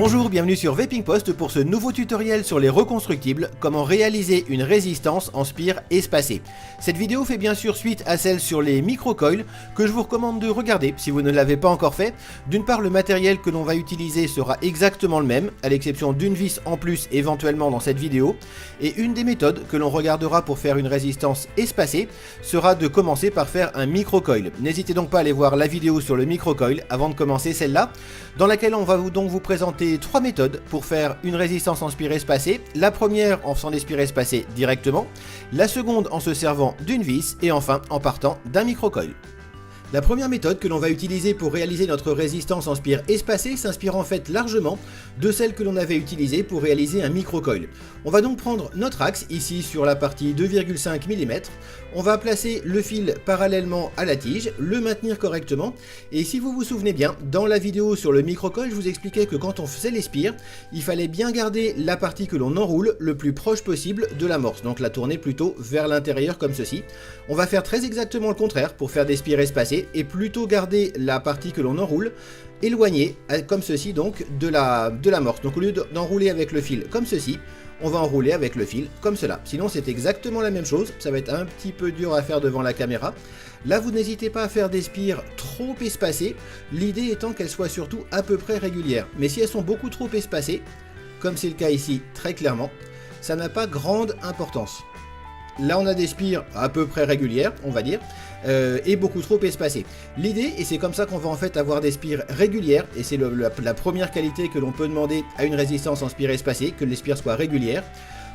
Bonjour, bienvenue sur Vaping Post pour ce nouveau tutoriel sur les reconstructibles, comment réaliser une résistance en spire espacée. Cette vidéo fait bien sûr suite à celle sur les micro-coils que je vous recommande de regarder si vous ne l'avez pas encore fait. D'une part, le matériel que l'on va utiliser sera exactement le même, à l'exception d'une vis en plus éventuellement dans cette vidéo. Et une des méthodes que l'on regardera pour faire une résistance espacée sera de commencer par faire un micro-coil. N'hésitez donc pas à aller voir la vidéo sur le micro-coil avant de commencer celle-là, dans laquelle on va donc vous présenter trois méthodes pour faire une résistance en spire espacée. La première en faisant des spires espacées directement, la seconde en se servant d'une vis et enfin en partant d'un micro-coil. La première méthode que l'on va utiliser pour réaliser notre résistance en spire espacée s'inspire en fait largement de celle que l'on avait utilisée pour réaliser un micro-coil. On va donc prendre notre axe ici sur la partie 2,5 mm, on va placer le fil parallèlement à la tige, le maintenir correctement et si vous vous souvenez bien, dans la vidéo sur le micro-coil, je vous expliquais que quand on faisait les spires, il fallait bien garder la partie que l'on enroule le plus proche possible de l'amorce, donc la tourner plutôt vers l'intérieur comme ceci. On va faire très exactement le contraire pour faire des spires espacées et plutôt garder la partie que l'on enroule éloignée comme ceci donc de l'amorce. Donc au lieu d'enrouler avec le fil comme ceci, on va enrouler avec le fil comme cela. Sinon c'est exactement la même chose, ça va être un petit peu dur à faire devant la caméra. Là vous n'hésitez pas à faire des spires trop espacées, l'idée étant qu'elles soient surtout à peu près régulières. Mais si elles sont beaucoup trop espacées, comme c'est le cas ici très clairement, ça n'a pas grande importance. Là on a des spires à peu près régulières, on va dire, et beaucoup trop espacées. L'idée, et c'est comme ça qu'on va en fait avoir des spires régulières, et c'est la première qualité que l'on peut demander à une résistance en spire espacée, que les spires soient régulières.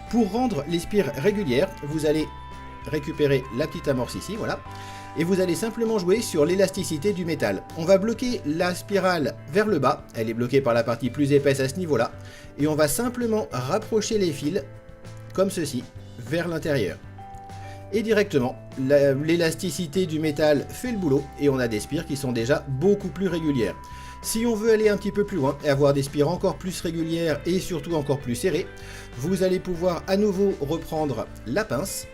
Pour rendre les spires régulières, vous allez récupérer la petite amorce ici, voilà, et vous allez simplement jouer sur l'élasticité du métal. On va bloquer la spirale vers le bas, elle est bloquée par la partie plus épaisse à ce niveau-là, et on va simplement rapprocher les fils, comme ceci, vers l'intérieur. Et directement, l'élasticité du métal fait le boulot et on a des spires qui sont déjà beaucoup plus régulières. Si on veut aller un petit peu plus loin et avoir des spires encore plus régulières et surtout encore plus serrées, vous allez pouvoir à nouveau reprendre la pince,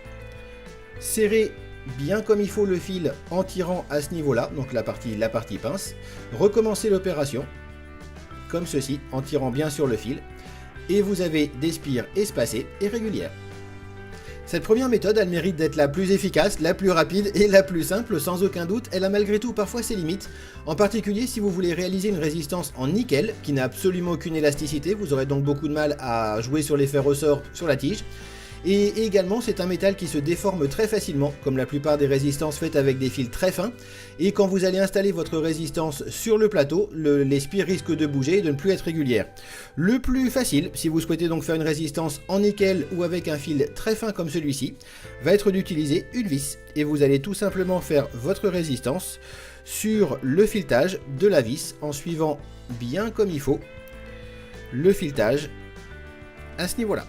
serrer bien comme il faut le fil en tirant à ce niveau-là, donc la partie pince, recommencer l'opération comme ceci en tirant bien sur le fil et vous avez des spires espacées et régulières. Cette première méthode, elle mérite d'être la plus efficace, la plus rapide et la plus simple, sans aucun doute. Elle a malgré tout parfois ses limites, en particulier si vous voulez réaliser une résistance en nickel, qui n'a absolument aucune élasticité, vous aurez donc beaucoup de mal à jouer sur l'effet ressort sur la tige. Et également c'est un métal qui se déforme très facilement, comme la plupart des résistances faites avec des fils très fins, et quand vous allez installer votre résistance sur le plateau, les spires risquent de bouger et de ne plus être régulières. Le plus facile, si vous souhaitez donc faire une résistance en nickel ou avec un fil très fin comme celui-ci, va être d'utiliser une vis, et vous allez tout simplement faire votre résistance sur le filetage de la vis en suivant bien comme il faut le filetage à ce niveau-là.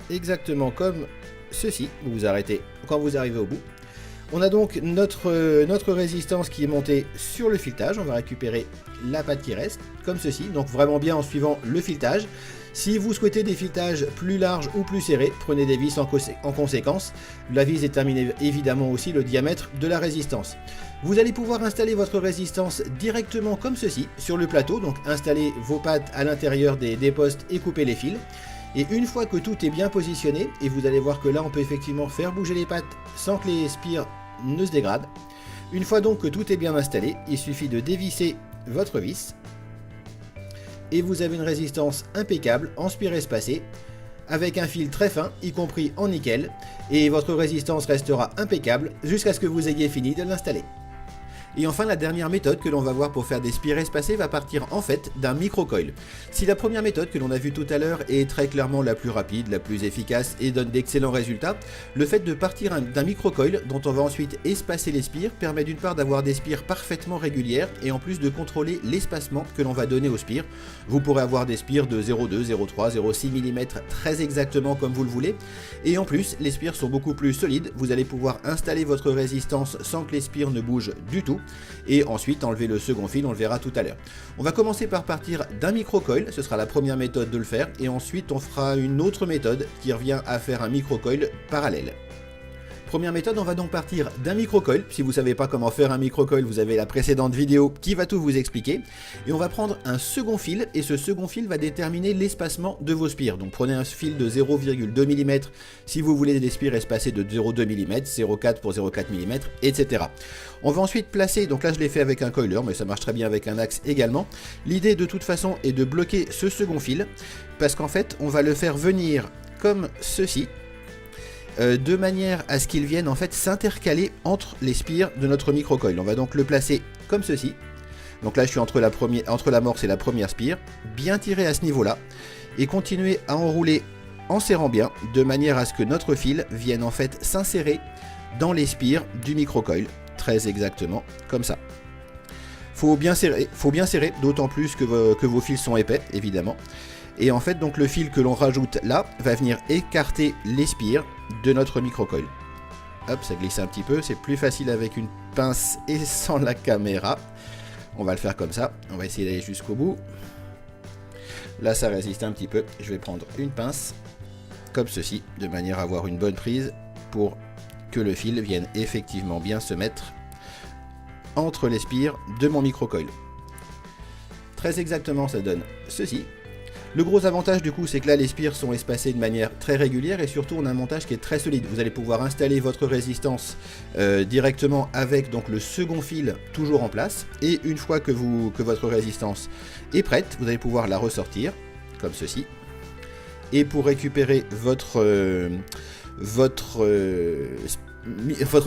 Exactement comme ceci, vous vous arrêtez quand vous arrivez au bout. On a donc notre résistance qui est montée sur le filetage, on va récupérer la patte qui reste, comme ceci, donc vraiment bien en suivant le filetage. Si vous souhaitez des filetages plus larges ou plus serrés, prenez des vis en conséquence. La vis détermine évidemment aussi le diamètre de la résistance. Vous allez pouvoir installer votre résistance directement comme ceci, sur le plateau, donc installer vos pattes à l'intérieur des postes et couper les fils. Et une fois que tout est bien positionné, et vous allez voir que là on peut effectivement faire bouger les pattes sans que les spires ne se dégradent. Une fois donc que tout est bien installé, il suffit de dévisser votre vis. Et vous avez une résistance impeccable en spire espacée, avec un fil très fin, y compris en nickel. Et votre résistance restera impeccable jusqu'à ce que vous ayez fini de l'installer. Et enfin, la dernière méthode que l'on va voir pour faire des spires espacées va partir en fait d'un micro-coil. Si la première méthode que l'on a vue tout à l'heure est très clairement la plus rapide, la plus efficace et donne d'excellents résultats, le fait de partir d'un micro-coil dont on va ensuite espacer les spires permet d'une part d'avoir des spires parfaitement régulières et en plus de contrôler l'espacement que l'on va donner aux spires. Vous pourrez avoir des spires de 0,2, 0,3, 0,6 mm très exactement comme vous le voulez. Et en plus, les spires sont beaucoup plus solides, vous allez pouvoir installer votre résistance sans que les spires ne bougent du tout. Et ensuite enlever le second fil, on le verra tout à l'heure. On va commencer par partir d'un micro-coil, ce sera la première méthode de le faire, et ensuite on fera une autre méthode qui revient à faire un micro-coil parallèle. Première méthode, on va donc partir d'un microcoil. Si vous ne savez pas comment faire un microcoil, vous avez la précédente vidéo qui va tout vous expliquer. Et on va prendre un second fil, et ce second fil va déterminer l'espacement de vos spires. Donc prenez un fil de 0,2 mm si vous voulez des spires espacés de 0,2 mm, 0,4 pour 0,4 mm, etc. On va ensuite placer, donc là je l'ai fait avec un coiler, mais ça marche très bien avec un axe également. L'idée de toute façon est de bloquer ce second fil, parce qu'en fait on va le faire venir comme ceci, de manière à ce qu'il vienne en fait s'intercaler entre les spires de notre microcoil. On va donc le placer comme ceci. Donc là je suis entre l'amorce et la première spire, bien tirer à ce niveau-là, et continuer à enrouler en serrant bien, de manière à ce que notre fil vienne en fait s'insérer dans les spires du microcoil, très exactement comme ça. Faut bien serrer, d'autant plus que vos fils sont épais, évidemment. Et en fait, donc le fil que l'on rajoute là va venir écarter les spires de notre microcoil. Hop, ça glisse un petit peu, c'est plus facile avec une pince et sans la caméra. On va le faire comme ça, on va essayer d'aller jusqu'au bout. Là, ça résiste un petit peu, je vais prendre une pince, comme ceci, de manière à avoir une bonne prise pour que le fil vienne effectivement bien se mettre entre les spires de mon microcoil. Très exactement, ça donne ceci. Le gros avantage du coup, c'est que là les spires sont espacées de manière très régulière, et surtout on a un montage qui est très solide. Vous allez pouvoir installer votre résistance directement avec donc le second fil toujours en place, et une fois que votre résistance est prête, vous allez pouvoir la ressortir comme ceci. Et pour récupérer votre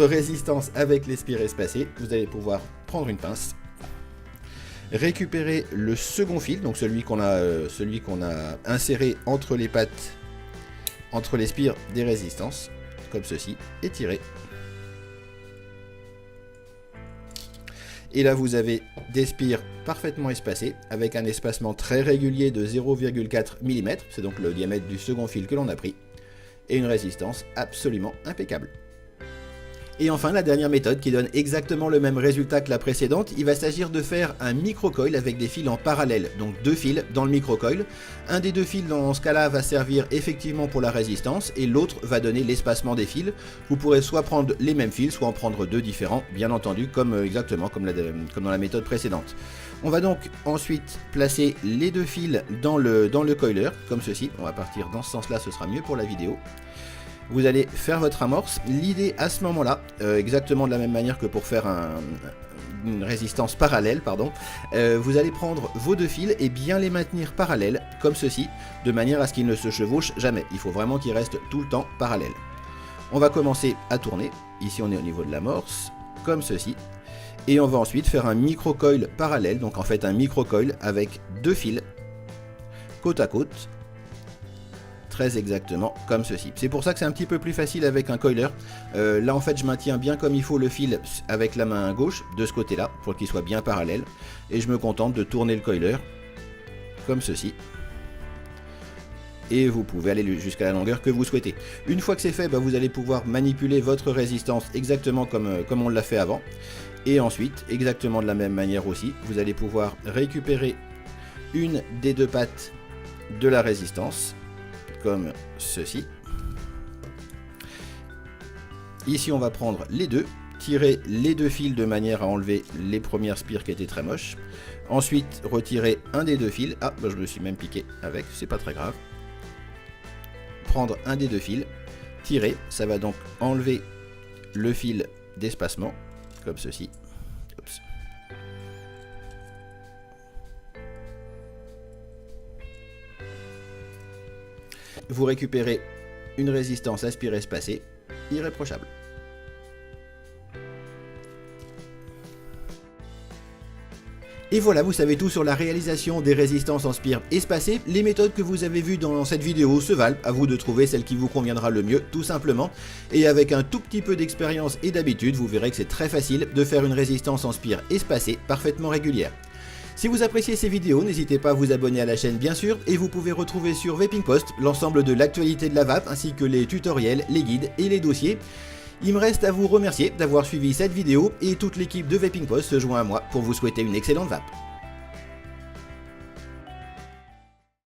résistance avec les spires espacées, vous allez pouvoir prendre une pince, récupérer le second fil, donc celui qu'on a inséré entre les pattes, entre les spires des résistances, comme ceci, et tirer. Et là vous avez des spires parfaitement espacées, avec un espacement très régulier de 0,4 mm, c'est donc le diamètre du second fil que l'on a pris, et une résistance absolument impeccable. Et enfin, la dernière méthode qui donne exactement le même résultat que la précédente, il va s'agir de faire un microcoil avec des fils en parallèle, donc deux fils dans le microcoil. Un des deux fils dans ce cas-là va servir effectivement pour la résistance, et l'autre va donner l'espacement des fils. Vous pourrez soit prendre les mêmes fils, soit en prendre deux différents, bien entendu, exactement comme dans la méthode précédente. On va donc ensuite placer les deux fils dans le coiler, comme ceci. On va partir dans ce sens-là, ce sera mieux pour la vidéo. Vous allez faire votre amorce. L'idée à ce moment-là, exactement de la même manière que pour faire une résistance parallèle, vous allez prendre vos deux fils et bien les maintenir parallèles, comme ceci, de manière à ce qu'ils ne se chevauchent jamais. Il faut vraiment qu'ils restent tout le temps parallèles. On va commencer à tourner. Ici, on est au niveau de l'amorce, comme ceci. Et on va ensuite faire un microcoil parallèle, donc en fait un microcoil avec deux fils, côte à côte, très exactement comme ceci. C'est pour ça que c'est un petit peu plus facile avec un coiler. Là en fait je maintiens bien comme il faut le fil avec la main gauche de ce côté là pour qu'il soit bien parallèle, et je me contente de tourner le coiler comme ceci, et vous pouvez aller jusqu'à la longueur que vous souhaitez. Une fois que c'est fait, vous allez pouvoir manipuler votre résistance exactement comme on l'a fait avant, et ensuite exactement de la même manière aussi, vous allez pouvoir récupérer une des deux pattes de la résistance comme ceci. Ici on va prendre les deux, tirer les deux fils de manière à enlever les premières spires qui étaient très moches. Ensuite retirer un des deux fils. Ah je me suis même piqué avec, c'est pas très grave. Prendre un des deux fils, tirer, ça va donc enlever le fil d'espacement comme ceci. Oups. Vous récupérez une résistance à spire espacée irréprochable. Et voilà, vous savez tout sur la réalisation des résistances en spire espacées. Les méthodes que vous avez vues dans cette vidéo se valent, à vous de trouver celle qui vous conviendra le mieux, tout simplement. Et avec un tout petit peu d'expérience et d'habitude, vous verrez que c'est très facile de faire une résistance en spire espacée parfaitement régulière. Si vous appréciez ces vidéos, n'hésitez pas à vous abonner à la chaîne bien sûr, et vous pouvez retrouver sur Vaping Post l'ensemble de l'actualité de la vape, ainsi que les tutoriels, les guides et les dossiers. Il me reste à vous remercier d'avoir suivi cette vidéo, et toute l'équipe de Vaping Post se joint à moi pour vous souhaiter une excellente vape.